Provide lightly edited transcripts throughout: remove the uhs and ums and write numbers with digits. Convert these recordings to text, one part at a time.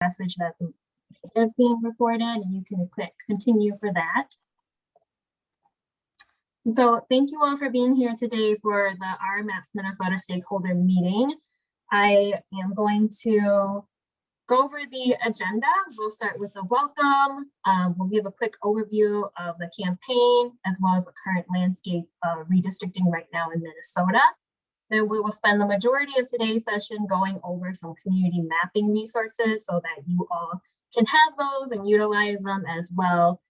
message that is being recorded, and you can click continue for that. So thank you all for being here today for the Our Maps Minnesota stakeholder meeting. I am going to go over the agenda. We'll start with a welcome. We'll give a quick overview of the campaign as well as the current landscape of redistricting right now in Minnesota. Then we will spend the majority of today's session going over some community mapping resources so that you all can have those and utilize them as well,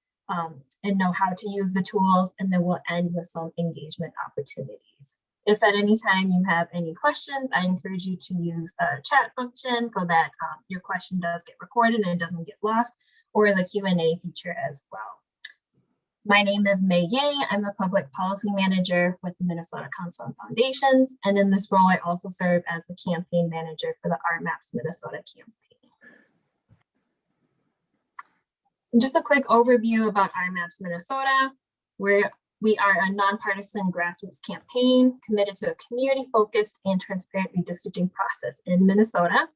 and know how to use the tools. And then we'll end with some engagement opportunities. If at any time you have any questions, I encourage you to use the chat function so that your question does get recorded and it doesn't get lost, or the Q&A feature as well. My name is Mei Yang. I'm the Public Policy Manager with the Minnesota Council on Foundations. And in this role, I also serve as the Campaign Manager for the Our Maps Minnesota campaign. And just a quick overview about Our Maps Minnesota. We are a nonpartisan grassroots campaign committed to a community-focused and transparent redistricting process in Minnesota.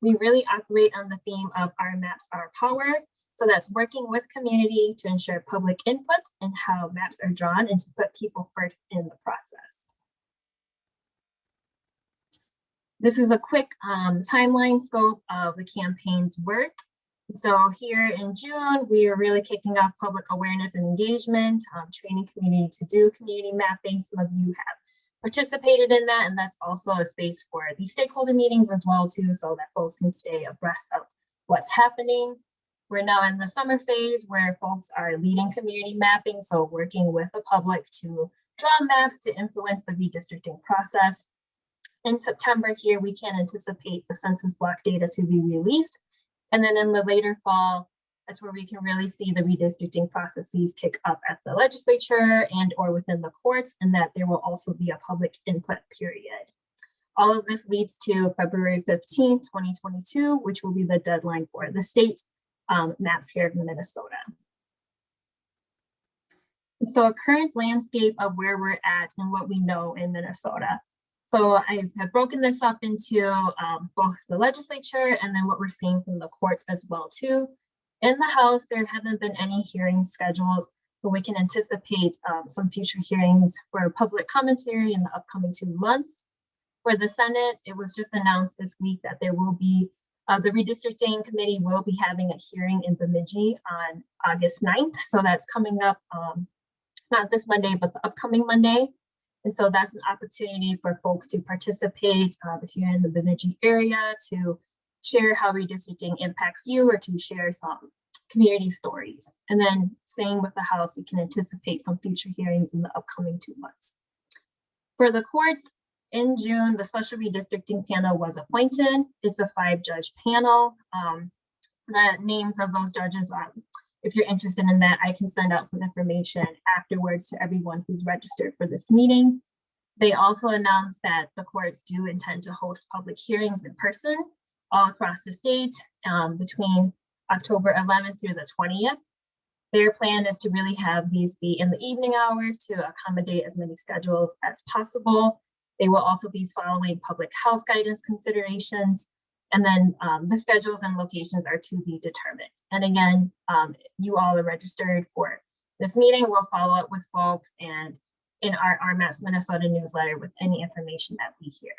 We really operate on the theme of Our Maps, Our Power. So that's working with community to ensure public input and how maps are drawn and to put people first in the process. This is a quick timeline scope of the campaign's work. So here in June, we are really kicking off public awareness and engagement, training community to do community mapping. Some of you have participated in that, and that's also a space for these stakeholder meetings as well too, so that folks can stay abreast of what's happening. We're now in the summer phase where folks are leading community mapping, so working with the public to draw maps to influence the redistricting process. In September here, we can anticipate the census block data to be released. And then in the later fall, that's where we can really see the redistricting processes kick up at the legislature and or within the courts, and that there will also be a public input period. All of this leads to February 15th, 2022, which will be the deadline for the state maps here in Minnesota. So a current landscape of where we're at and what we know in Minnesota. So I have broken this up into both the legislature and then what we're seeing from the courts as well too. In the House, there haven't been any hearings scheduled, but we can anticipate some future hearings for public commentary in the upcoming 2 months. For the Senate, it was just announced this week that there will be the redistricting committee will be having a hearing in Bemidji on August 9th. So that's coming up, not this Monday, but the upcoming Monday. And so that's an opportunity for folks to participate if you're in the Bemidji area, to share how redistricting impacts you or to share some community stories. And then same with the House, you can anticipate some future hearings in the upcoming 2 months. For the courts, in June, the special redistricting panel was appointed. It's a 5-judge panel. The names of those judges, if you're interested in that, I can send out some information afterwards to everyone who's registered for this meeting. They also announced that the courts do intend to host public hearings in person all across the state between October 11th through the 20th. Their plan is to really have these be in the evening hours to accommodate as many schedules as possible. They will also be following public health guidance considerations. And then the schedules and locations are to be determined. And again, you all are registered for this meeting. We'll follow up with folks and in our Maps Minnesota newsletter with any information that we hear.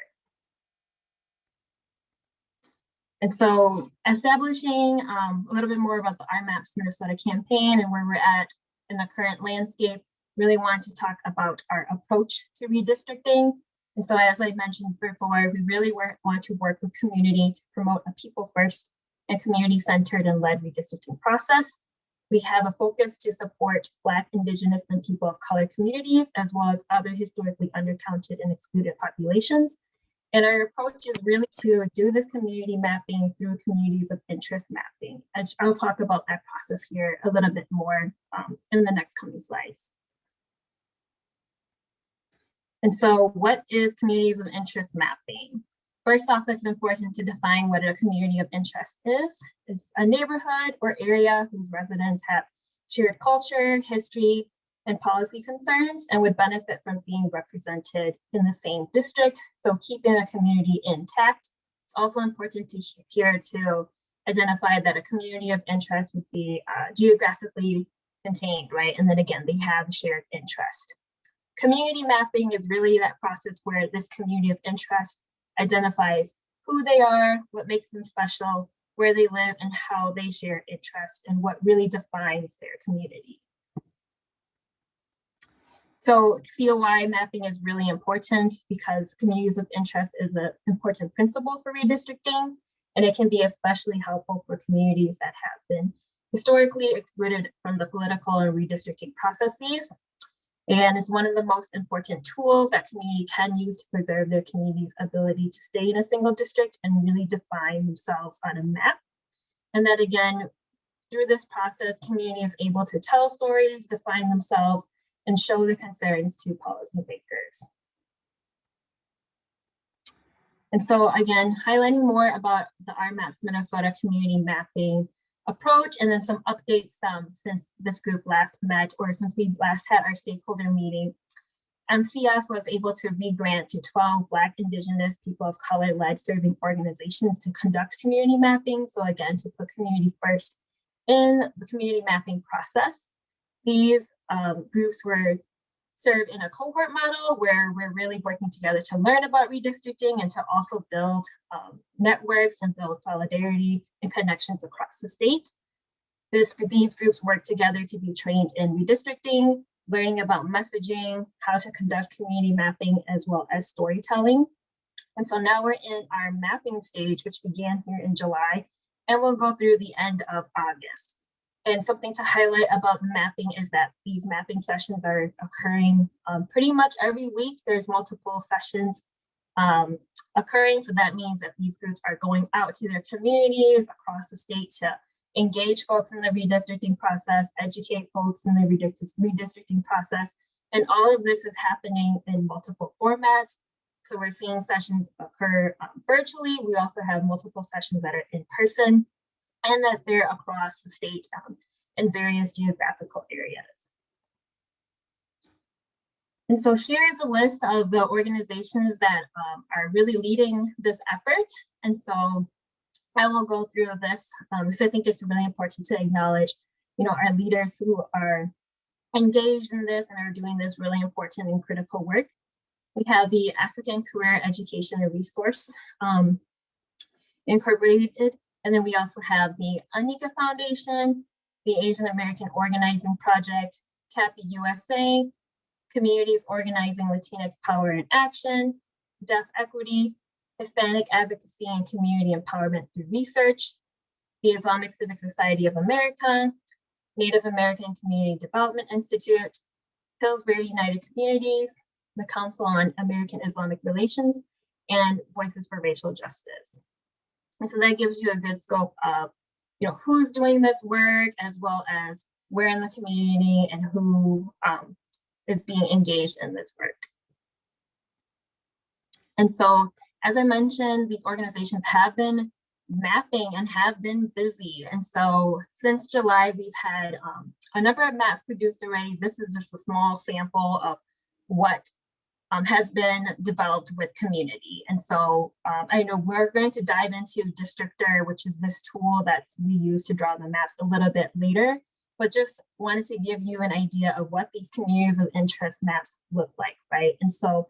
And so establishing a little bit more about the Our Maps Minnesota campaign and where we're at in the current landscape, really want to talk about our approach to redistricting. And so as I mentioned before, we really want to work with community to promote a people first and community-centered and led redistricting process. We have a focus to support Black, Indigenous, and people of color communities, as well as other historically undercounted and excluded populations. And our approach is really to do this community mapping through communities of interest mapping. And I'll talk about that process here a little bit more in the next coming slides. And so what is communities of interest mapping? First off, it's important to define what a community of interest is. It's a neighborhood or area whose residents have shared culture, history, and policy concerns and would benefit from being represented in the same district. So keeping a community intact. It's also important to here to identified that a community of interest would be geographically contained, right? And then again, they have shared interest. Community mapping is really that process where this community of interest identifies who they are, what makes them special, where they live, and how they share interest, and what really defines their community. So COI mapping is really important because communities of interest is an important principle for redistricting, and it can be especially helpful for communities that have been historically excluded from the political and redistricting processes. And it's one of the most important tools that community can use to preserve their community's ability to stay in a single district and really define themselves on a map. And that again, through this process, community is able to tell stories, define themselves, and show their concerns to policymakers. And so again, highlighting more about the RMAPS Minnesota community mapping approach, and then some updates since this group last met, or since we last had our stakeholder meeting. MCF was able to re-grant to 12 Black, Indigenous, people of color-led serving organizations to conduct community mapping. So again, to put community first in the community mapping process. These groups were served in a cohort model where we're really working together to learn about redistricting and to also build networks and build solidarity and connections across the state. These groups work together to be trained in redistricting, learning about messaging, how to conduct community mapping, as well as storytelling. And so now we're in our mapping stage, which began here in July, and will go through the end of August. And something to highlight about mapping is that these mapping sessions are occurring pretty much every week. There's multiple sessions occurring. So that means that these groups are going out to their communities across the state to engage folks in the redistricting process, educate folks in the redistricting process. And all of this is happening in multiple formats. So we're seeing sessions occur virtually. We also have multiple sessions that are in person, and that they're across the state in various geographical areas. And so here's a list of the organizations that are really leading this effort. And so I will go through this because I think it's really important to acknowledge, our leaders who are engaged in this and are doing this really important and critical work. We have the African Career Education and Resource Incorporated. And then we also have the Anika Foundation, the Asian American Organizing Project, CAPI USA, Communities Organizing Latinx Power and Action, Deaf Equity, Hispanic Advocacy and Community Empowerment Through Research, the Islamic Civic Society of America, Native American Community Development Institute, Hillsbury United Communities, the Council on American Islamic Relations, and Voices for Racial Justice. And so that gives you a good scope of, who's doing this work, as well as where in the community and who is being engaged in this work. And so, as I mentioned, these organizations have been mapping and have been busy. And so since July, we've had a number of maps produced already. This is just a small sample of what has been developed with community. And so I know we're going to dive into Districtor, which is this tool that we use to draw the maps a little bit later, but just wanted to give you an idea of what these communities of interest maps look like, right? And so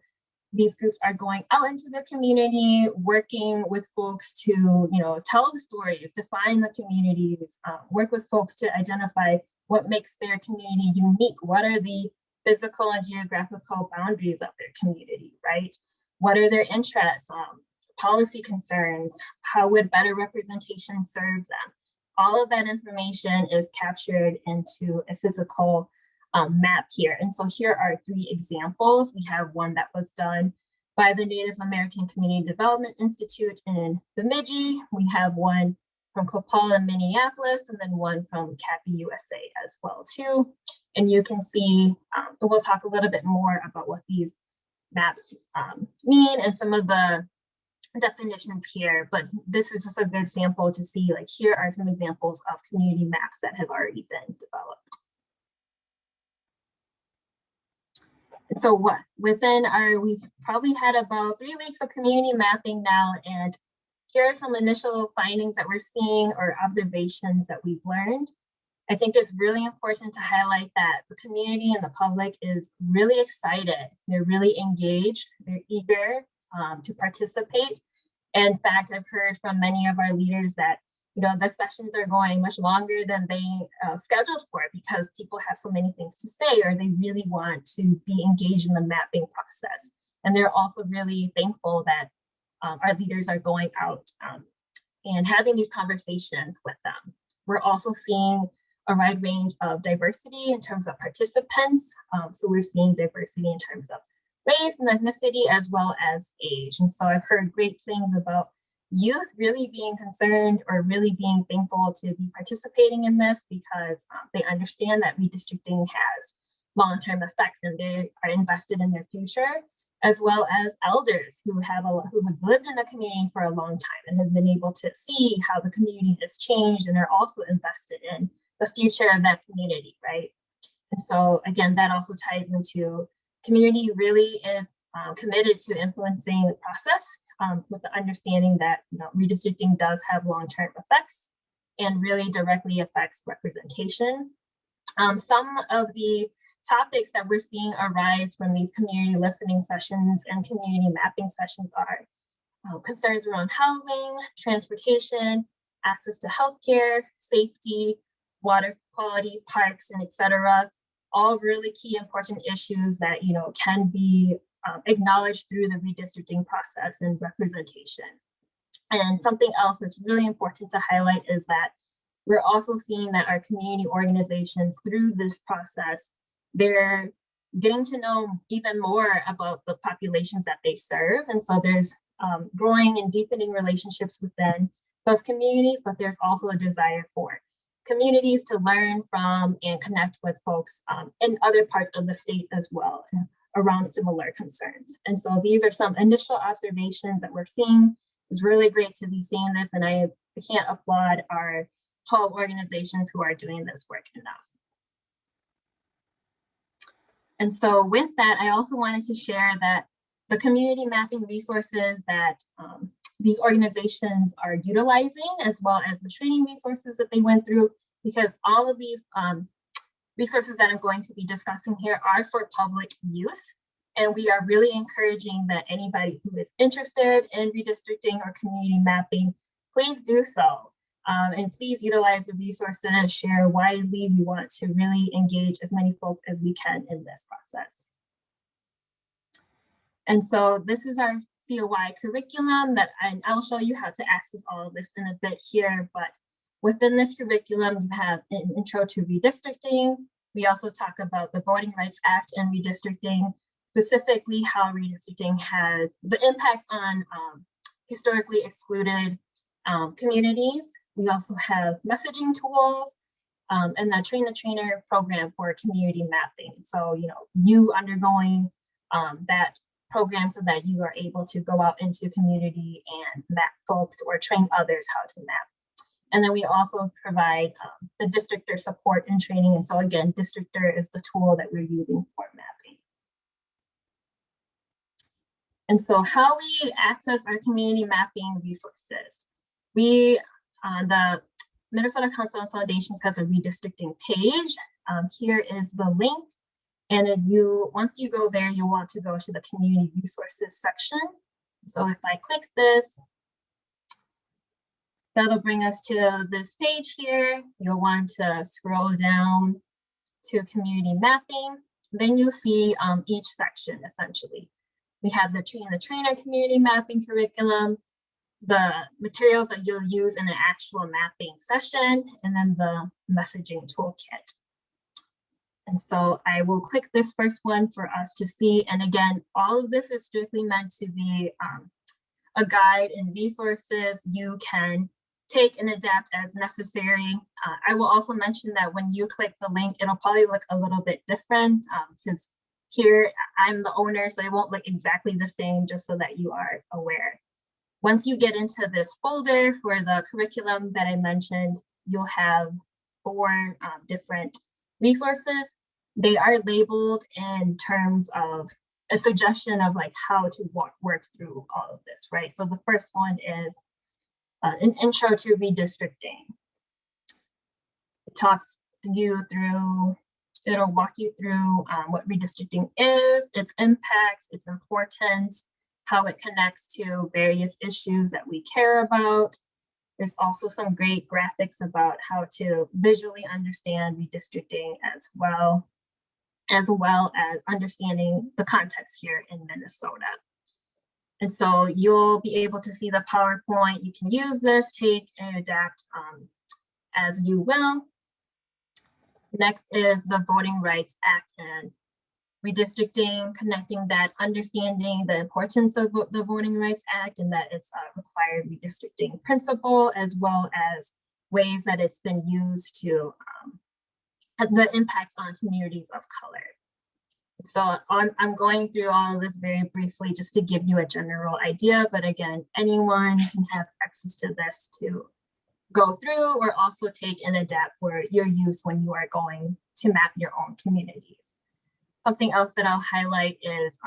these groups are going out into their community, working with folks to, tell the stories, define the communities, work with folks to identify what makes their community unique. What are the physical and geographical boundaries of their community, right? What are their interests, policy concerns? How would better representation serve them? All of that information is captured into a physical map here. And so here are 3 examples. We have one that was done by the Native American Community Development Institute in Bemidji. We have one from Copal in Minneapolis, and then one from CAPI USA as well too. And you can see, we'll talk a little bit more about what these maps mean and some of the definitions here, but this is just a good sample to see, like, here are some examples of community maps that have already been developed. And so we've probably had about 3 weeks of community mapping now, and here are some initial findings that we're seeing or observations that we've learned. I think it's really important to highlight that the community and the public is really excited. They're really engaged. They're eager to participate. In fact, I've heard from many of our leaders that the sessions are going much longer than they scheduled for because people have so many things to say, or they really want to be engaged in the mapping process. And they're also really thankful that our leaders are going out and having these conversations with them. We're also seeing a wide range of diversity in terms of participants. So we're seeing diversity in terms of race and ethnicity as well as age. And so I've heard great things about youth really being concerned or really being thankful to be participating in this because they understand that redistricting has long-term effects and they are invested in their future, as well as elders who have lived in the community for a long time and have been able to see how the community has changed and are also invested in the future of that community, right? And so again, that also ties into community really is committed to influencing the process with the understanding that redistricting does have long-term effects and really directly affects representation. Some of the topics that we're seeing arise from these community listening sessions and community mapping sessions are concerns around housing, transportation, access to healthcare, safety, water quality, parks, and et cetera. All really key important issues that can be acknowledged through the redistricting process and representation. And something else that's really important to highlight is that we're also seeing that our community organizations through this process, they're getting to know even more about the populations that they serve. And so there's growing and deepening relationships within those communities, but there's also a desire for communities to learn from and connect with folks in other parts of the states as well around similar concerns. And so these are some initial observations that we're seeing. It's really great to be seeing this, and I can't applaud our 12 organizations who are doing this work enough. And so with that, I also wanted to share that the community mapping resources that these organizations are utilizing, as well as the training resources that they went through, because all of these resources that I'm going to be discussing here are for public use. And we are really encouraging that anybody who is interested in redistricting or community mapping, please do so. And please utilize the resources and share widely. We want to really engage as many folks as we can in this process. And so this is our COI curriculum and I'll show you how to access all of this in a bit here, but within this curriculum, you have an intro to redistricting. We also talk about the Voting Rights Act and redistricting, specifically how redistricting has the impacts on historically excluded communities. We also have messaging tools and the Train the Trainer program for community mapping. So, you undergoing that program so that you are able to go out into community and map folks or train others how to map. And then we also provide the districtor support and training. And so again, districtor is the tool that we're using for mapping. And so how we access our community mapping resources. We, the Minnesota Council on Foundations has a redistricting page. Here is the link. And then once you go there, you'll want to go to the community resources section. So if I click this, that'll bring us to this page here. You'll want to scroll down to community mapping. Then you'll see each section essentially. We have the Train the Trainer community mapping curriculum, the materials that you'll use in an actual mapping session, and then the messaging toolkit. And so I will click this first one for us to see. And again, all of this is strictly meant to be a guide and resources you can take and adapt as necessary. I will also mention that when you click the link, it'll probably look a little bit different because here I'm the owner, so it won't look exactly the same, just so that you are aware. Once you get into this folder for the curriculum that I mentioned, you'll have 4 different resources. They are labeled in terms of a suggestion of like how to work through all of this, right? So the first one is an intro to redistricting. It talks you through, it'll walk you through what redistricting is, its impacts, its importance, how it connects to various issues that we care about. There's also some great graphics about how to visually understand redistricting as well as understanding the context here in Minnesota. And so you'll be able to see the PowerPoint. You can use this, take and adapt as you will. Next is the Voting Rights Act and redistricting, connecting that, understanding the importance of the Voting Rights Act and that it's a required redistricting principle, as well as ways that it's been used to the impacts on communities of color. So I'm going through all of this very briefly just to give you a general idea, but again, anyone can have access to this to go through or also take and adapt for your use when you are going to map your own communities. Something else that I'll highlight is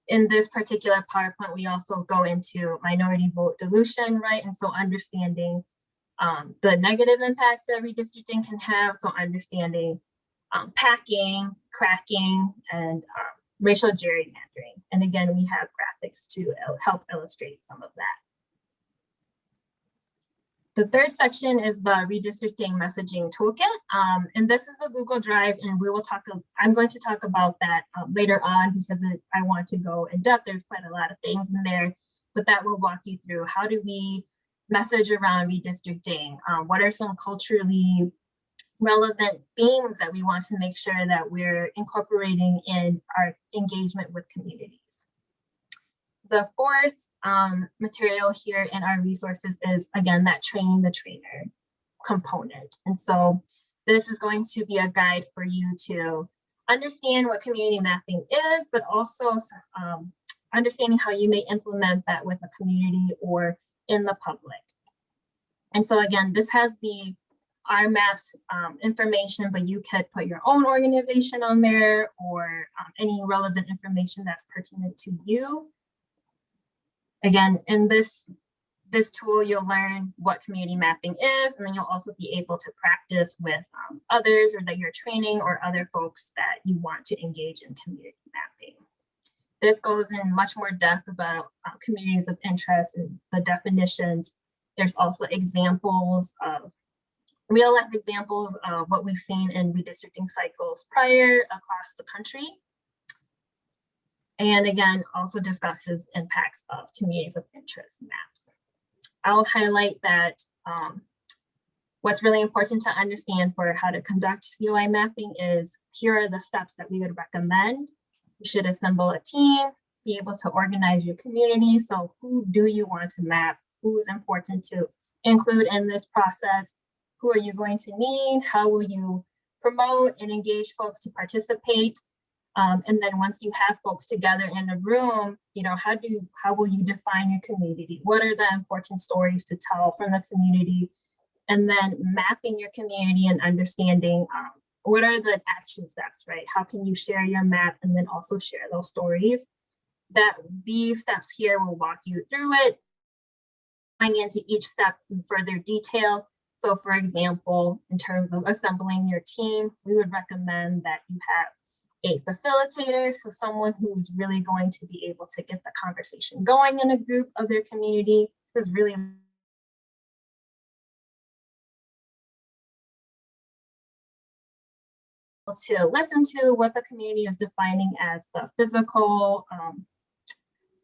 in this particular PowerPoint, we also go into minority vote dilution, right? And so understanding the negative impacts that redistricting can have. So understanding packing, cracking, and racial gerrymandering. And again, we have graphics to help illustrate some of that. The third section is the redistricting messaging toolkit. And this is a Google Drive, and we will talk, I'm going to talk about that later on because I want to go in depth. There's quite a lot of things in there, but that will walk you through how do we message around redistricting? What are some culturally relevant themes that we want to make sure that we're incorporating in our engagement with communities? The fourth material here in our resources is, again, that training the trainer component. And so this is going to be a guide for you to understand what community mapping is, but also understanding how you may implement that with a community or in the public. And so again, this has the RMAPs information, but you could put your own organization on there or any relevant information that's pertinent to you. Again, in this tool, you'll learn what community mapping is, and then you'll also be able to practice with others or that you're training or other folks that you want to engage in community mapping. This goes in much more depth about communities of interest and the definitions. There's also examples of real life examples of what we've seen in redistricting cycles prior across the country. And again, also discusses impacts of communities of interest maps. I'll highlight that what's really important to understand for how to conduct COI mapping is here are the steps that we would recommend. You should assemble a team, be able to organize your community. So who do you want to map? Who is important to include in this process? Who are you going to need? How will you promote and engage folks to participate? And then once you have folks together in a room, you know, how will you define your community? What are the important stories to tell from the community? And then mapping your community and understanding what are the action steps, right? How can you share your map and then also share those stories? That these steps here will walk you through it, going into each step in further detail. So for example, in terms of assembling your team, we would recommend that you have a facilitator, so someone who's really going to be able to get the conversation going in a group of their community, who's really to listen to what the community is defining as the physical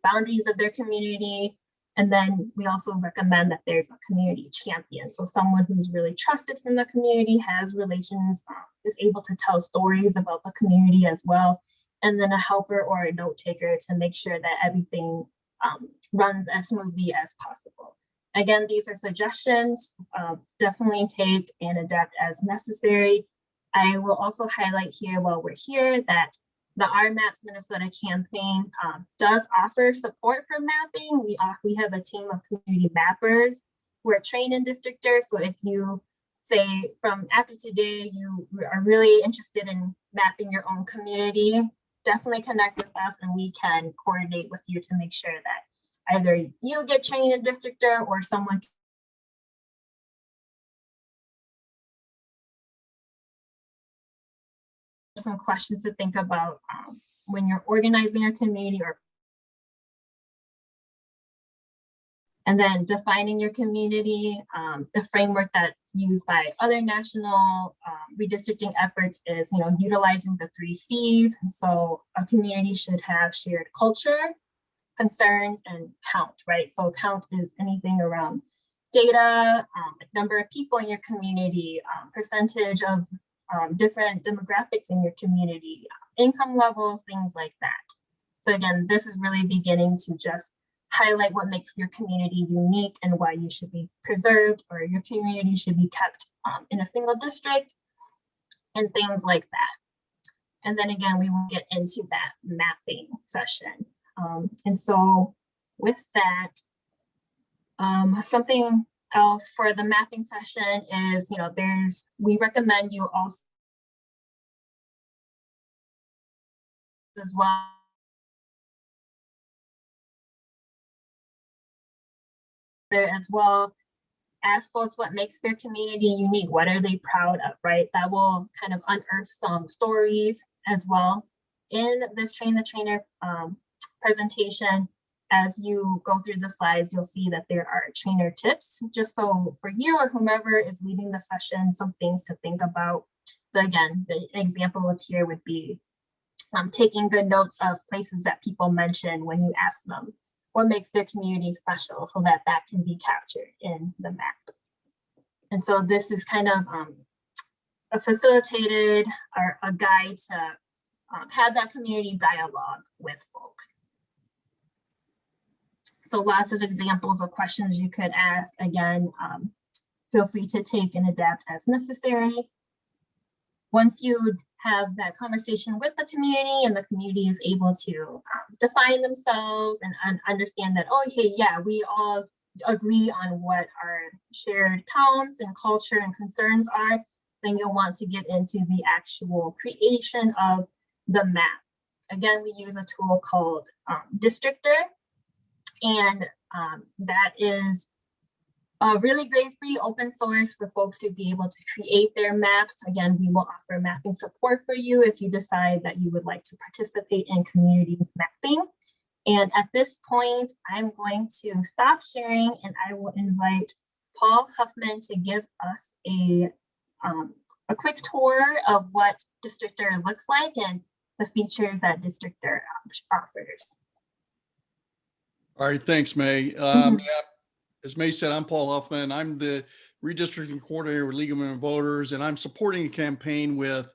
boundaries of their community. And then we also recommend that there's a community champion. So someone who's really trusted from the community, has relations, is able to tell stories about the community as well. And then a helper or a note taker to make sure that everything runs as smoothly as possible. Again, these are suggestions. Definitely take and adapt as necessary. I will also highlight here while we're here that the RMAPs Minnesota campaign does offer support for mapping. We have a team of community mappers who are trained in districtors. So if you say from after today, you are really interested in mapping your own community, definitely connect with us and we can coordinate with you to make sure that either you get trained in Districtor or someone. Some questions to think about when you're organizing your community, or and then defining your community. The framework that's used by other national redistricting efforts is, utilizing the 3 C's. And so a community should have shared culture, concerns, and count, right? So count is anything around data, number of people in your community, percentage of different demographics in your community, income levels, things like that. So again, this is really beginning to just highlight what makes your community unique and why you should be preserved, or your community should be kept in a single district, and things like that. And then again, we will get into that mapping session. And so with that, something else for the mapping session is, we recommend you also as well ask folks what makes their community unique. What are they proud of, right? That will kind of unearth some stories as well. In this Train the Trainer presentation, as you go through the slides, you'll see that there are trainer tips, just so for you or whomever is leading the session, some things to think about. So again, the example of here would be taking good notes of places that people mention when you ask them what makes their community special, so that that can be captured in the map. And so this is kind of a facilitated or a guide to have that community dialogue with folks. So lots of examples of questions you could ask. Again, feel free to take and adapt as necessary. Once you have that conversation with the community and the community is able to define themselves and understand that, oh, okay, yeah, we all agree on what our shared counts and culture and concerns are, then you'll want to get into the actual creation of the map. Again, we use a tool called Districtor, and that is a really great free open source for folks to be able to create their maps. Again, we will offer mapping support for you if you decide that you would like to participate in community mapping. And at this point, I'm going to stop sharing, and I will invite Paul Huffman to give us a quick tour of what Districtor looks like and the features that Districtor offers. All right, thanks, May. Yeah, as May said, I'm Paul Huffman. I'm the redistricting coordinator with League of Women Voters, and I'm supporting a campaign with,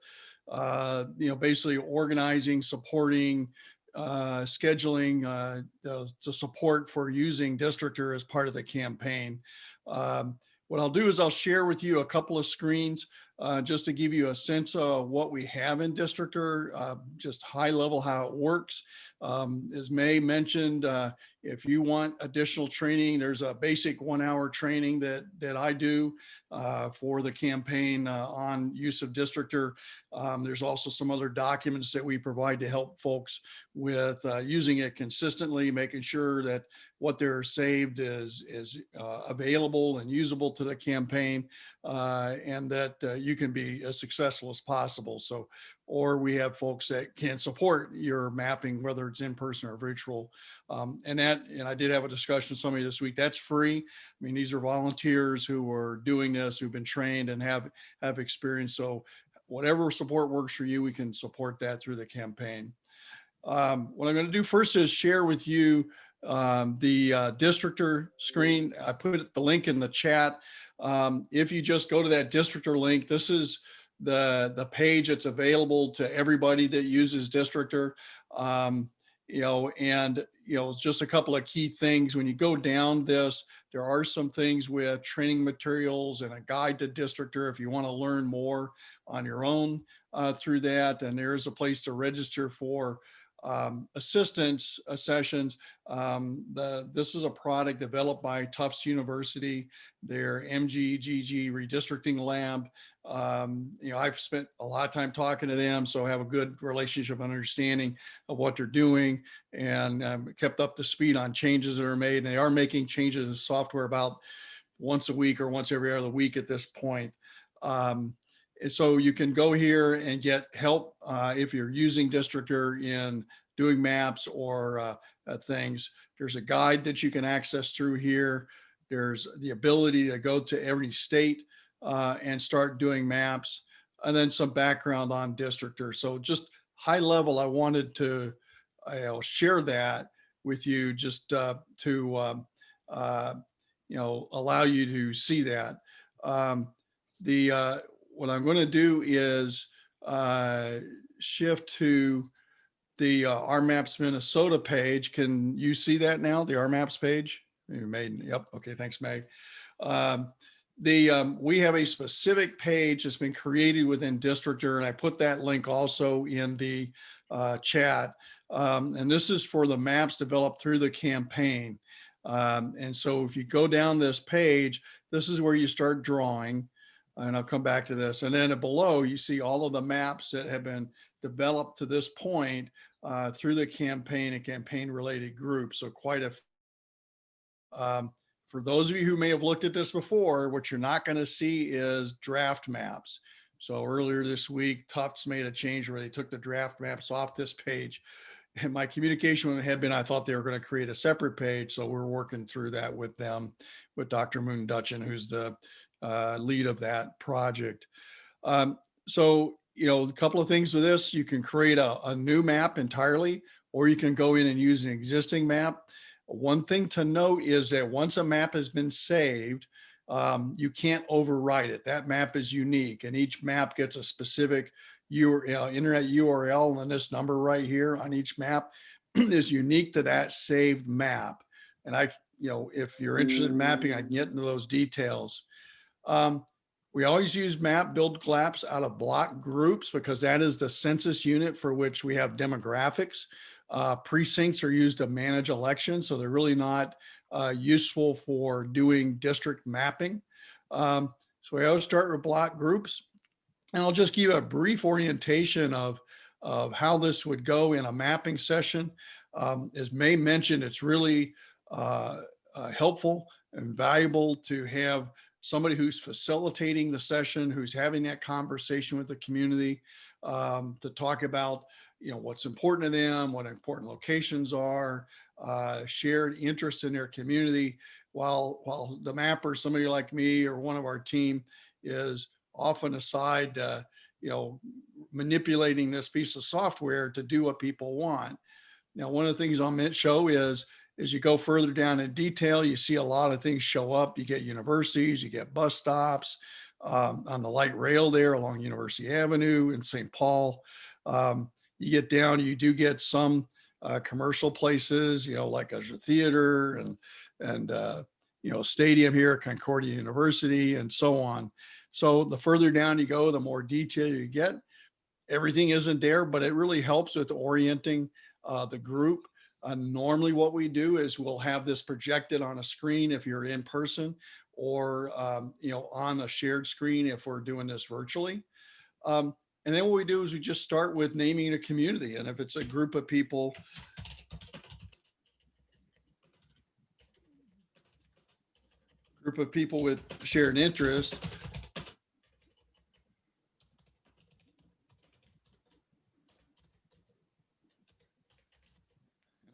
basically organizing, supporting, scheduling, the support for using Districtor as part of the campaign. What I'll do is I'll share with you a couple of screens just to give you a sense of what we have in Districtor, just high level how it works. As May mentioned, if you want additional training, there's a basic 1-hour training that I do for the campaign on use of Districtor. There's also some other documents that we provide to help folks with using it consistently, making sure that what they're saved is available and usable to the campaign, and that you can be as successful as possible. So, or we have folks that can't support your mapping, whether it's in person or virtual. And I did have a discussion with somebody this week. That's free. I mean, these are volunteers who are doing this, who've been trained and have experience. So whatever support works for you, we can support that through the campaign. What I'm going to do first is share with you the Districtor screen. I put the link in the chat. If you just go to that Districtor link, this is the page that's available to everybody that uses Districtor. Just a couple of key things. When you go down this, there are some things with training materials and a guide to Districtor if you want to learn more on your own through that. And there is a place to register for assistance sessions. This is a product developed by Tufts University, their MGGG redistricting lab. I've spent a lot of time talking to them, so I have a good relationship and understanding of what they're doing, and kept up to speed on changes that are made. And they are making changes in software about once a week or once every other week at this point. And so you can go here and get help if you're using Districtor in doing maps or things. There's a guide that you can access through here. There's the ability to go to every state and start doing maps, and then some background on Districtor. So just high level, I wanted to share that with you just to allow you to see that. The what I'm going to do is shift to the Our Maps Minnesota page. Can you see that now? The Our Maps page? You made, yep. Okay, thanks, Meg. We have a specific page that's been created within Districtor, and I put that link also in the chat. And this is for the maps developed through the campaign. And so if you go down this page, this is where you start drawing, and I'll come back to this. And then below, you see all of the maps that have been developed to this point through the campaign and campaign related groups. So quite a for those of you who may have looked at this before, what you're not going to see is draft maps. So earlier this week, Tufts made a change where they took the draft maps off this page. And my communication had been, I thought they were going to create a separate page. So we're working through that with them, with Dr. Moon Dutchin, who's the lead of that project. So, a couple of things with this, you can create a new map entirely, or you can go in and use an existing map. One thing to note is that once a map has been saved, you can't overwrite it. That map is unique, and each map gets a specific internet URL, and this number right here on each map is unique to that saved map. And if you're interested in mapping, I can get into those details. We always use map build collapse out of block groups because that is the census unit for which we have demographics. Precincts are used to manage elections, so they're really not useful for doing district mapping. So we always start with block groups, and I'll just give you a brief orientation of how this would go in a mapping session. As May mentioned, it's really helpful and valuable to have somebody who's facilitating the session, who's having that conversation with the community to talk about what's important to them, what important locations are, shared interests in their community, while the mapper, somebody like me or one of our team, is often aside manipulating this piece of software to do what people want. Now, one of the things I'll show is as you go further down in detail, you see a lot of things show up. You get universities, you get bus stops on the light rail there along University Avenue in St. Paul. You get down, you do get some commercial places, like a theater and stadium here at Concordia University and so on. So the further down you go, the more detail you get. Everything isn't there, but it really helps with orienting the group. Normally what we do is we'll have this projected on a screen if you're in person, or on a shared screen if we're doing this virtually. And then what we do is we just start with naming a community. And if it's a group of people, with shared interest,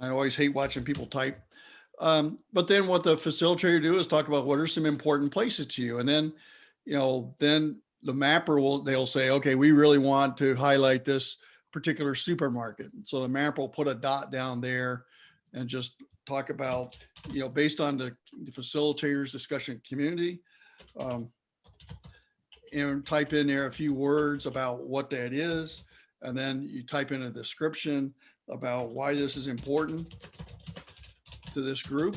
I always hate watching people type. But then what the facilitator do is talk about what are some important places to you. And then, then the mapper they'll say, okay, we really want to highlight this particular supermarket. So the mapper will put a dot down there and just talk about, based on the facilitator's discussion community, and type in there a few words about what that is. And then you type in a description about why this is important to this group.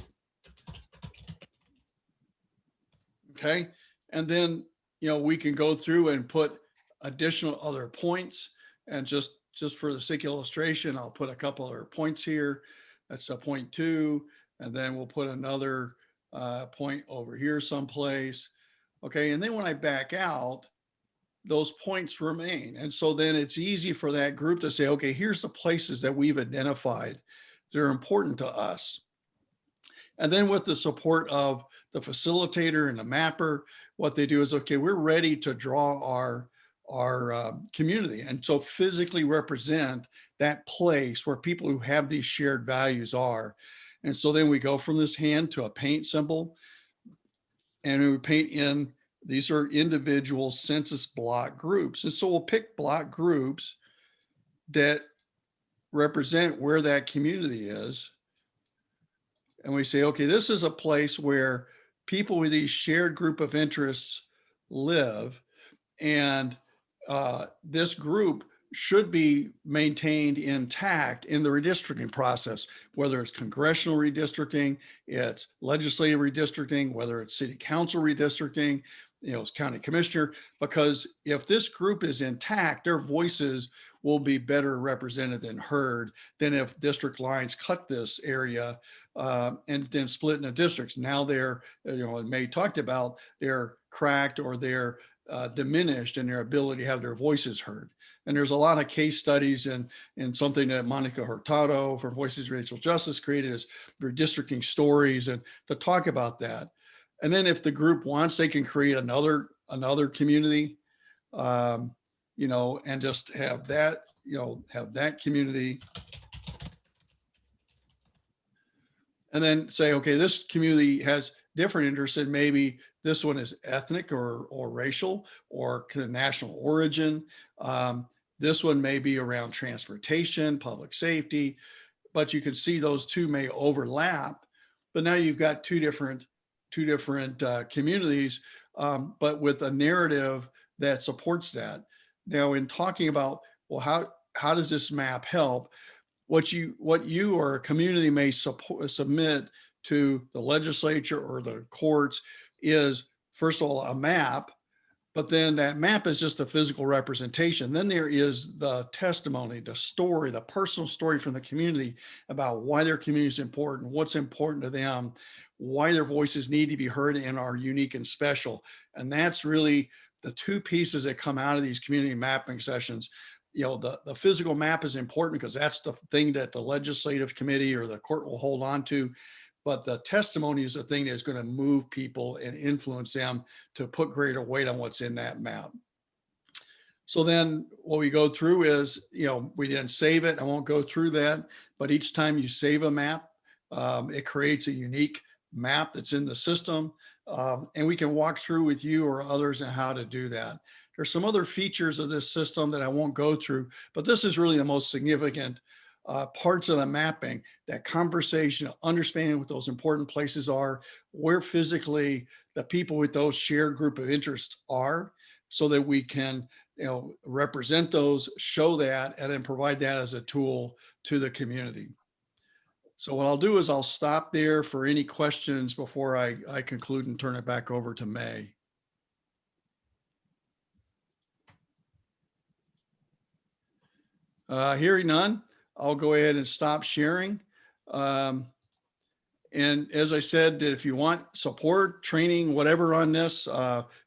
Okay. And then, we can go through and put additional other points and just just for the sake of illustration, I'll put a couple other points here. That's a point 2, and then we'll put another point over here someplace. Okay, and then when I back out, those points remain. And so then it's easy for that group to say, okay, here's the places that we've identified that are important to us. And then with the support of the facilitator and the mapper, what they do is, okay, we're ready to draw our community. And so physically represent that place where people who have these shared values are. And so then we go from this hand to a paint symbol, and we paint in, these are individual census block groups. And so we'll pick block groups that represent where that community is. And we say, okay, this is a place where people with these shared group of interests live. And this group should be maintained intact in the redistricting process, whether it's congressional redistricting, it's legislative redistricting, whether it's city council redistricting, it's county commissioner, because if this group is intact, their voices will be better represented and heard than if district lines cut this area and then split into districts. Now they're, May talked about, they're cracked or they're diminished in their ability to have their voices heard. And there's a lot of case studies and something that Monica Hurtado from Voices of Racial Justice created is redistricting stories and to talk about that. And then if the group wants, they can create another community, and just have that, have that community. And then say, okay, this community has different interests, and maybe this one is ethnic or racial or kind of national origin. This one may be around transportation, public safety, but you can see those two may overlap. But now you've got two different communities, but with a narrative that supports that. Now, in talking about, well, how does this map help? What you or a community may submit to the legislature or the courts is, first of all, a map, but then that map is just a physical representation. Then there is the testimony, the story, the personal story from the community about why their community is important, what's important to them, why their voices need to be heard and are unique and special. And that's really the two pieces that come out of these community mapping sessions. The physical map is important because that's the thing that the legislative committee or the court will hold on to. But the testimony is the thing that's going to move people and influence them to put greater weight on what's in that map. So then what we go through is, we didn't save it. I won't go through that, but each time you save a map, it creates a unique map that's in the system. And we can walk through with you or others on how to do that. There's some other features of this system that I won't go through, but this is really the most significant parts of the mapping, that conversation, understanding what those important places are, where physically the people with those shared group of interests are, so that we can represent those, show that, and then provide that as a tool to the community. So what I'll do is I'll stop there for any questions before I conclude and turn it back over to May. Hearing none, I'll go ahead and stop sharing. And as I said, if you want support, training, whatever on this,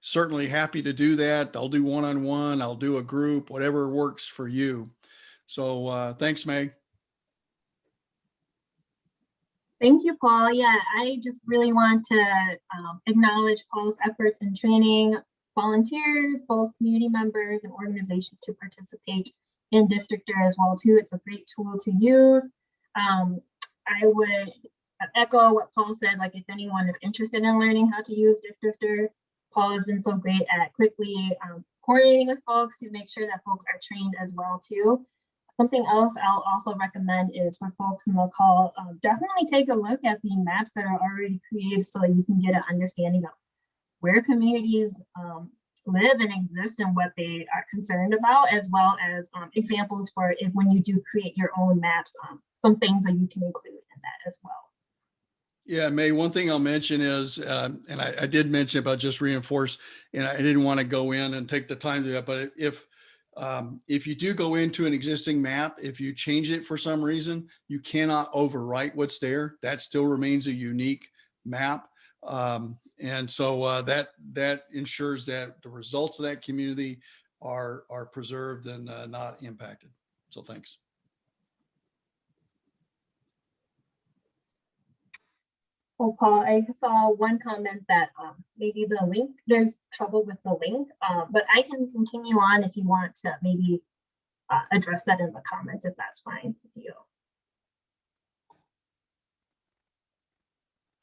certainly happy to do that. I'll do one-on-one, I'll do a group, whatever works for you. So thanks, Meg. Thank you, Paul. Yeah, I just really want to acknowledge Paul's efforts in training volunteers, both community members and organizations to participate in Districtor as well too. It's a great tool to use. I would echo what Paul said, like if anyone is interested in learning how to use Districtor, Paul has been so great at quickly coordinating with folks to make sure that folks are trained as well too. Something else I'll also recommend is for folks in the call, definitely take a look at the maps that are already created so that you can get an understanding of where communities live and exist and what they are concerned about, as well as examples for if when you do create your own maps, some things that you can include in that as well. Yeah, May, one thing I'll mention is, and I did mention about just reinforce, and I didn't want to go in and take the time to do that, but if If you do go into an existing map, if you change it for some reason, you cannot overwrite what's there. That still remains a unique map. And so that ensures that the results of that community are preserved and not impacted. So thanks. Oh, Paul, I saw one comment that maybe the link, there's trouble with the link, but I can continue on if you want to maybe address that in the comments, if that's fine with you.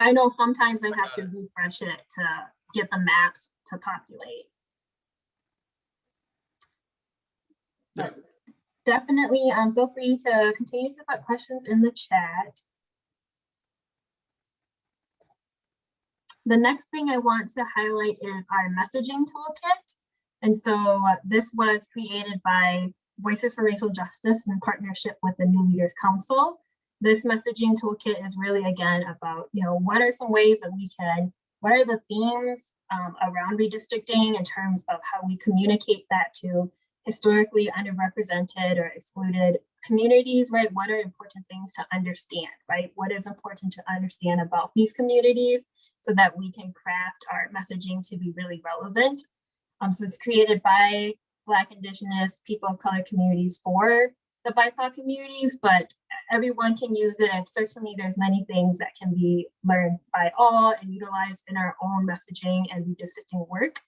I know sometimes I have to refresh it to get the maps to populate. But definitely feel free to continue to put questions in the chat. The next thing I want to highlight is our messaging toolkit. And so this was created by Voices for Racial Justice in partnership with the New Leaders Council. This messaging toolkit is really, again, about, what are some ways that we can, what are the themes around redistricting in terms of how we communicate that to historically underrepresented or excluded communities, right? What are important things to understand, right? What is important to understand about these communities so that we can craft our messaging to be really relevant. So it's created by Black, Indigenous, people of color communities for the BIPOC communities, but everyone can use it. And certainly there's many things that can be learned by all and utilized in our own messaging and redistricting work.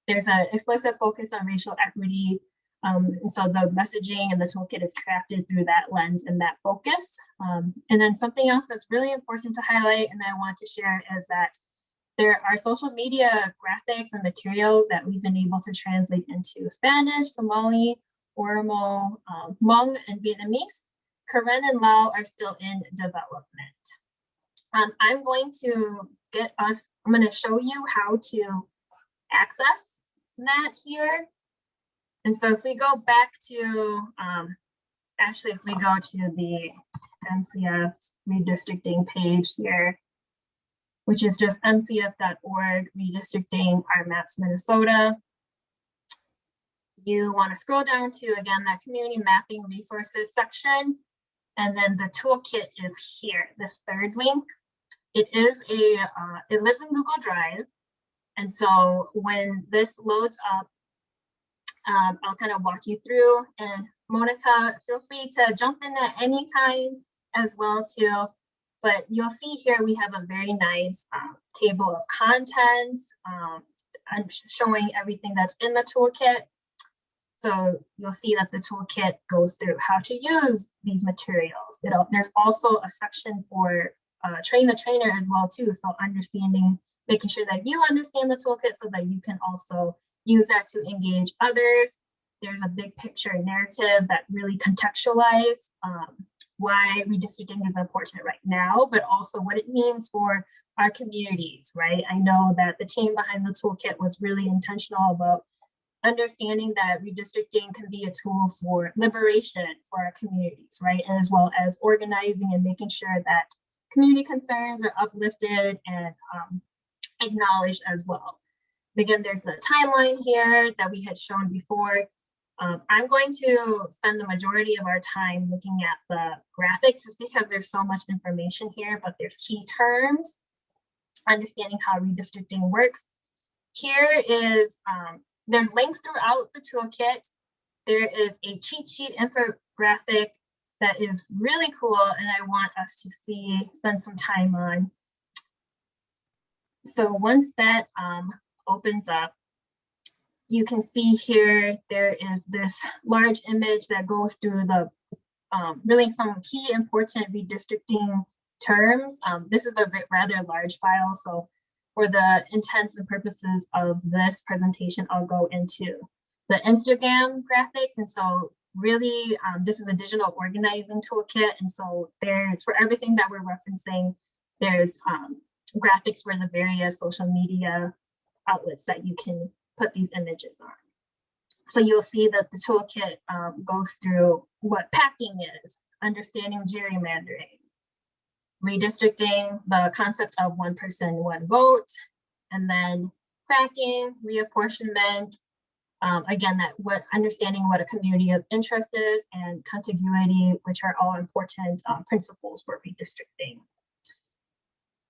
There's an explicit focus on racial equity. And so the messaging and the toolkit is crafted through that lens and that focus. And then something else that's really important to highlight and I want to share is that there are social media graphics and materials that we've been able to translate into Spanish, Somali, Oromo, Hmong, and Vietnamese. Karen and Lao are still in development. I'm going to show you how to access that here. And so if we go back to, actually, if we go to the MCF redistricting page here, which is just mcf.org, redistricting our maps Minnesota. You want to scroll down to, again, that community mapping resources section. And then the toolkit is here, this third link. It lives in Google Drive. And so when this loads up, I'll kind of walk you through, and Monica, feel free to jump in at any time as well too. But you'll see here we have a very nice table of contents showing everything that's in the toolkit. So you'll see that the toolkit goes through how to use these materials. There's also a section for train the trainer as well too. So making sure that you understand the toolkit so that you can also use that to engage others. There's a big picture narrative that really contextualize why redistricting is important right now, but also what it means for our communities, right? I know that the team behind the toolkit was really intentional about understanding that redistricting can be a tool for liberation for our communities, right? And as well as organizing and making sure that community concerns are uplifted and acknowledged as well. Again, there's a timeline here that we had shown before. I'm going to spend the majority of our time looking at the graphics just because there's so much information here, but there's key terms, understanding how redistricting works. Here is, there's links throughout the toolkit. There is a cheat sheet infographic that is really cool and I want us to spend some time on. So once that opens up, you can see here, there is this large image that goes through the really some key important redistricting terms. This is a rather large file. So for the intents and purposes of this presentation, I'll go into the Instagram graphics. And so really, this is a digital organizing toolkit. And so there's, for everything that we're referencing, there's graphics for the various social media outlets that you can put these images on. So you'll see that the toolkit goes through what packing is, understanding gerrymandering, redistricting, the concept of one person, one vote, and then cracking, reapportionment, Again, understanding what a community of interest is and contiguity, which are all important principles for redistricting.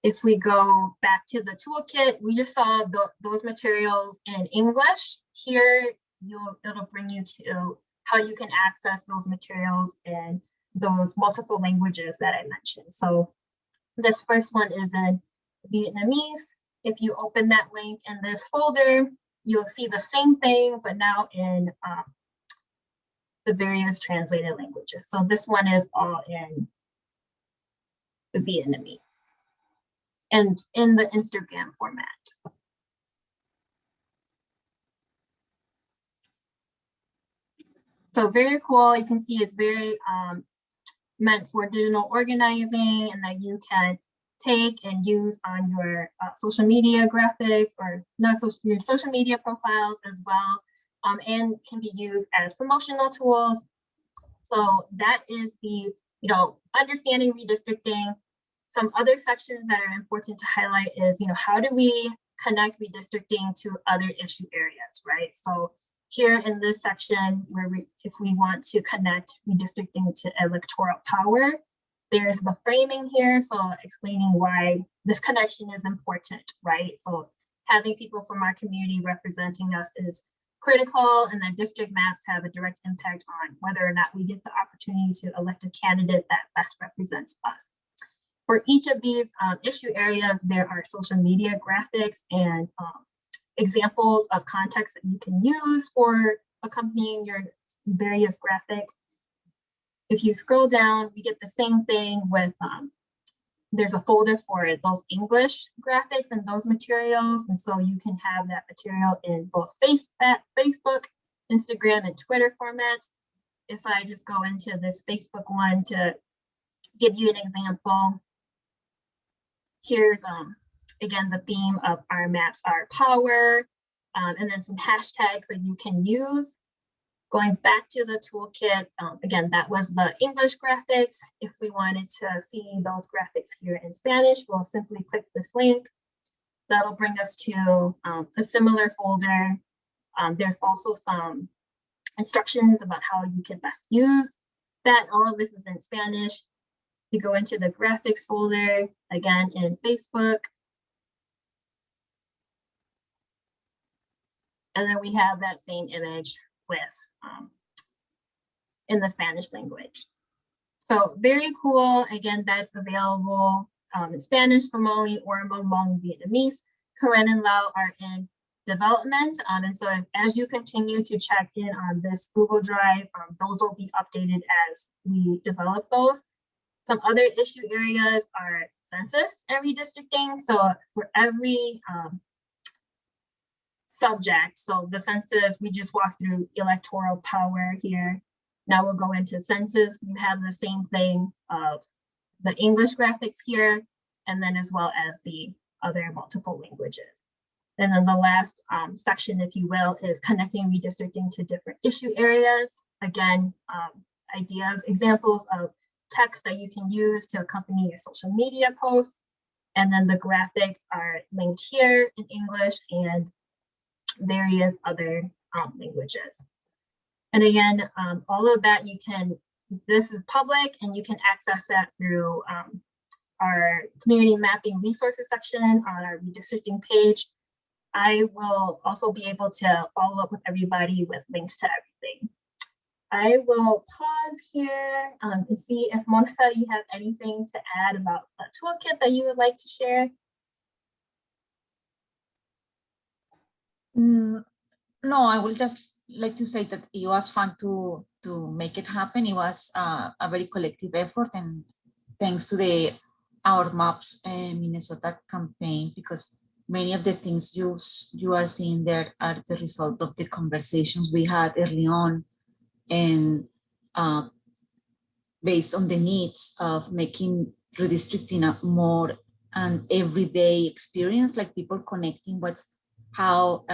If we go back to the toolkit, we just saw those materials in English. Here, it'll bring you to how you can access those materials in those multiple languages that I mentioned. So this first one is in Vietnamese. If you open that link in this folder, you'll see the same thing, but now in the various translated languages. So this one is all in the Vietnamese and in the Instagram format. So very cool. You can see it's very meant for digital organizing, and that you can take and use on your social media graphics or your social media profiles as well, and can be used as promotional tools. So that is the, understanding redistricting. Some other sections that are important to highlight is, how do we connect redistricting to other issue areas, right? So here in this section, if we want to connect redistricting to electoral power, there's the framing here, so explaining why this connection is important, right? So having people from our community representing us is critical, and that district maps have a direct impact on whether or not we get the opportunity to elect a candidate that best represents us. For each of these issue areas, there are social media graphics and examples of context that you can use for accompanying your various graphics. If you scroll down, we get the same thing with, there's a folder for those English graphics and those materials. And so you can have that material in both Facebook, Instagram, and Twitter formats. If I just go into this Facebook one to give you an example, here's, again, the theme of our maps are power, and then some hashtags that you can use. Going back to the toolkit, again, that was the English graphics. If we wanted to see those graphics here in Spanish, we'll simply click this link. That'll bring us to a similar folder. There's also some instructions about how you can best use that. All of this is in Spanish. You go into the graphics folder, again, in Facebook. And then we have that same image with in the Spanish language. So very cool. Again, that's available in Spanish, Somali, or Hmong Vietnamese. Karen and Lao are in development. And so as you continue to check in on this Google Drive, those will be updated as we develop those. Some other issue areas are census and redistricting. So for every subject, so the census, we just walked through electoral power here. Now we'll go into census. You have the same thing of the English graphics here, and then as well as the other multiple languages. And then the last section, if you will, is connecting redistricting to different issue areas. Again, ideas, examples of text that you can use to accompany your social media posts. And then the graphics are linked here in English and various other languages. And again, all of that this is public, and you can access that through our community mapping resources section on our redistricting page. I will also be able to follow up with everybody with links to everything. I will pause here and see if Monica, you have anything to add about the toolkit that you would like to share. No, I would just like to say that it was fun to make it happen. It was a very collective effort, and thanks to our Maps Minnesota campaign, because many of the things you are seeing there are the result of the conversations we had early on, and based on the needs of making redistricting a more an everyday experience, like people connecting how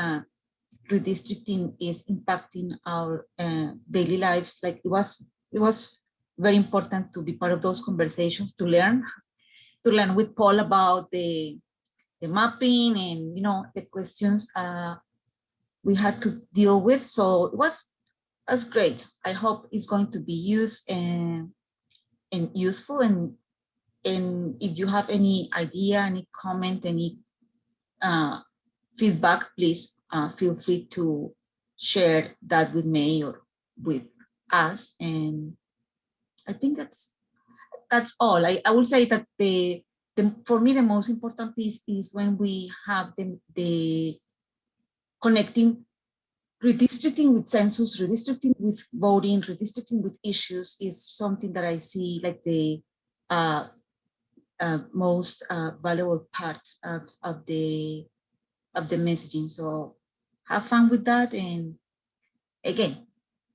redistricting is impacting our daily lives. Like it was very important to be part of those conversations, to learn with Paul about the mapping and the questions we had to deal with. So it was great. I hope it's going to be used and useful. And if you have any idea, any comment, any feedback, please feel free to share that with me or with us. And I think that's all. I will say that for me, the most important piece is when we have the connecting redistricting with census, redistricting with voting, redistricting with issues is something that I see like the most valuable part of the messaging. So have fun with that. And again,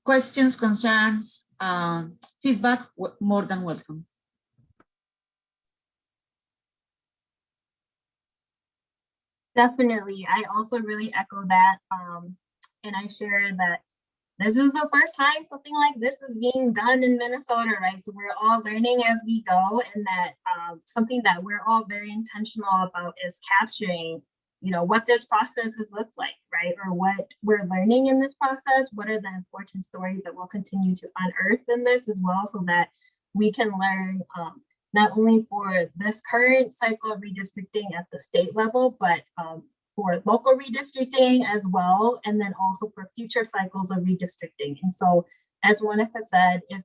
questions, concerns, feedback, more than welcome. Definitely. I also really echo that. And I share that this is the first time something like this is being done in Minnesota, right? So we're all learning as we go, and that something that we're all very intentional about is capturing, what this process has looked like, right? Or what we're learning in this process. What are the important stories that we'll continue to unearth in this as well, so that we can learn not only for this current cycle of redistricting at the state level, but for local redistricting as well, and then also for future cycles of redistricting. And so, as Monica said, if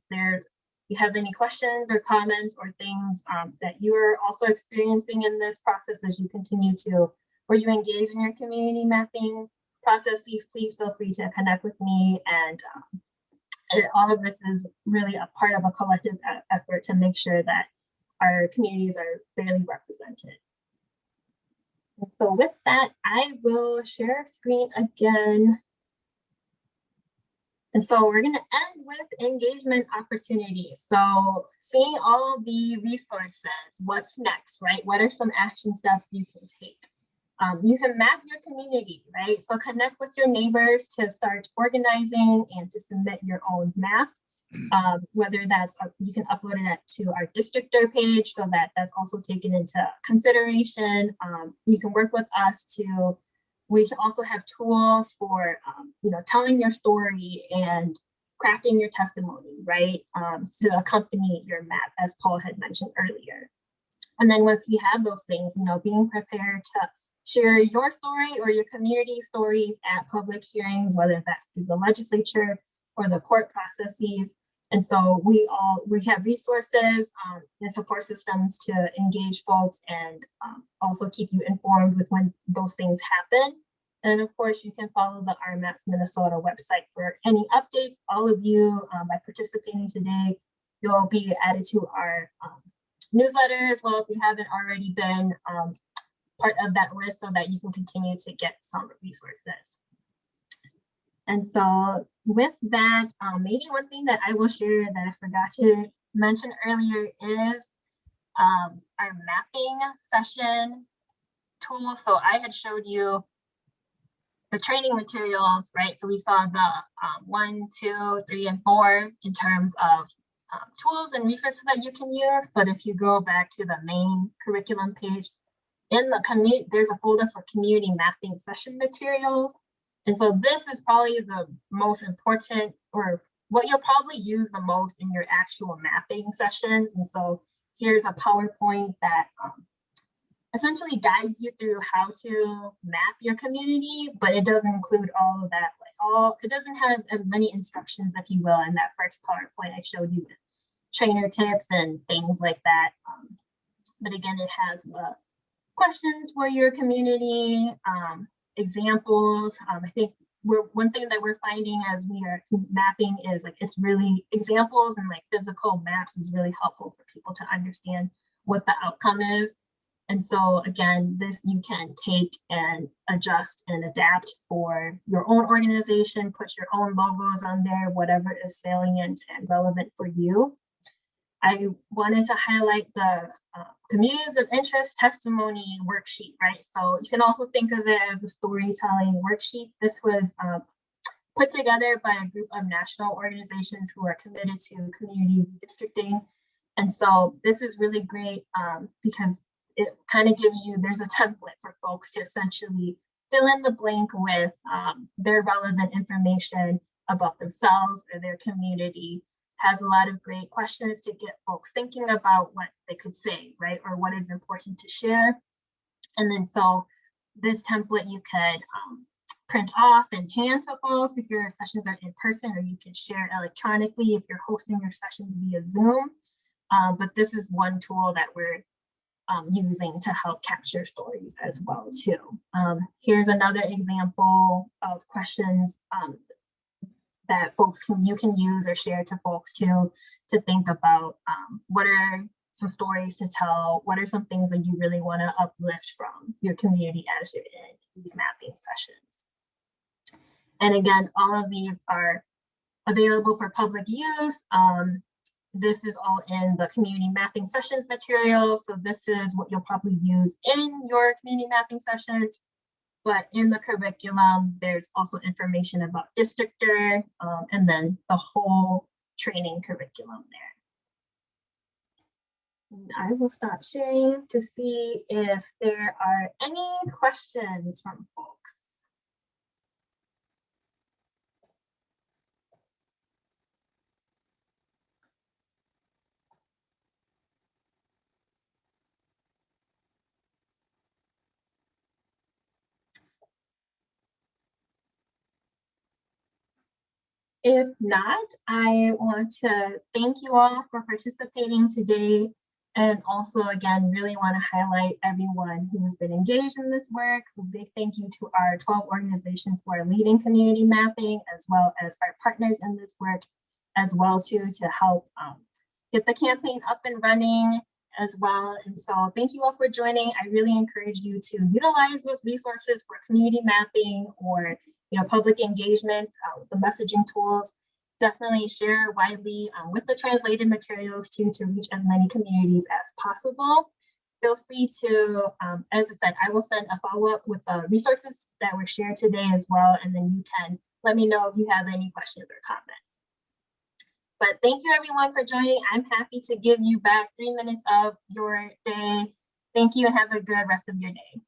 you have any questions or comments or things that you're also experiencing in this process as you continue to, or you engage in your community mapping processes, please feel free to connect with me. And all of this is really a part of a collective effort to make sure that our communities are fairly represented. And so with that, I will share screen again. And so we're going to end with engagement opportunities. So seeing all the resources, what's next, right? What are some action steps you can take? You can map your community, right? So connect with your neighbors to start organizing and to submit your own map. Whether that's, you can upload it to our districtor page so that that's also taken into consideration. You can work with us we can also have tools for, telling your story and crafting your testimony, right? To accompany your map, as Paul had mentioned earlier. And then once we have those things, being prepared to share your story or your community stories at public hearings, whether that's through the legislature or the court processes. And so we have resources and support systems to engage folks and also keep you informed with when those things happen. And of course, you can follow the Our Maps Minnesota website for any updates. All of you, by participating today, you'll be added to our newsletter as well if you haven't already been part of that list, so that you can continue to get some resources. And so with that, maybe one thing that I will share that I forgot to mention earlier is our mapping session tool. So I had showed you the training materials, right? So we saw the 1, 2, 3, and 4 in terms of tools and resources that you can use. But if you go back to the main curriculum page, in the community, there's a folder for community mapping session materials. And so this is probably the most important, or what you'll probably use the most in your actual mapping sessions. And so here's a PowerPoint that essentially guides you through how to map your community, but it doesn't include all of that. It doesn't have as many instructions, if you will, in that first PowerPoint I showed you with trainer tips and things like that. But again, it has the questions for your community, examples. I think one thing that we're finding as we are mapping is it's really examples and physical maps is really helpful for people to understand what the outcome is. And so again, this you can take and adjust and adapt for your own organization, put your own logos on there, whatever is salient and relevant for you. I wanted to highlight the communities of interest testimony worksheet, right? So you can also think of it as a storytelling worksheet. This was put together by a group of national organizations who are committed to community redistricting. And so this is really great because it kind of gives you, there's a template for folks to essentially fill in the blank with their relevant information about themselves or their community. Has a lot of great questions to get folks thinking about what they could say, right? Or what is important to share. And then so this template you could print off and hand to folks if your sessions are in person, or you can share electronically if you're hosting your sessions via Zoom. But this is one tool that we're using to help capture stories as well too. Here's another example of questions that you can use or share to folks to think about what are some stories to tell, what are some things that you really want to uplift from your community as you're in these mapping sessions. And again, all of these are available for public use. This is all in the community mapping sessions material. So this is what you'll probably use in your community mapping sessions. But in the curriculum, there's also information about Districtor and then the whole training curriculum there. And I will stop sharing to see if there are any questions from folks. If not, I want to thank you all for participating today. And also, again, really want to highlight everyone who has been engaged in this work. A big thank you to our 12 organizations who are leading community mapping, as well as our partners in this work, as well too, to help get the campaign up and running as well. And so thank you all for joining. I really encourage you to utilize those resources for community mapping or public engagement with the messaging tools. Definitely share widely with the translated materials too, to reach as many communities as possible. Feel free to, as I said, I will send a follow-up with the resources that were shared today as well, and then you can let me know if you have any questions or comments. But thank you everyone for joining. I'm happy to give you back 3 minutes of your day. Thank you and have a good rest of your day.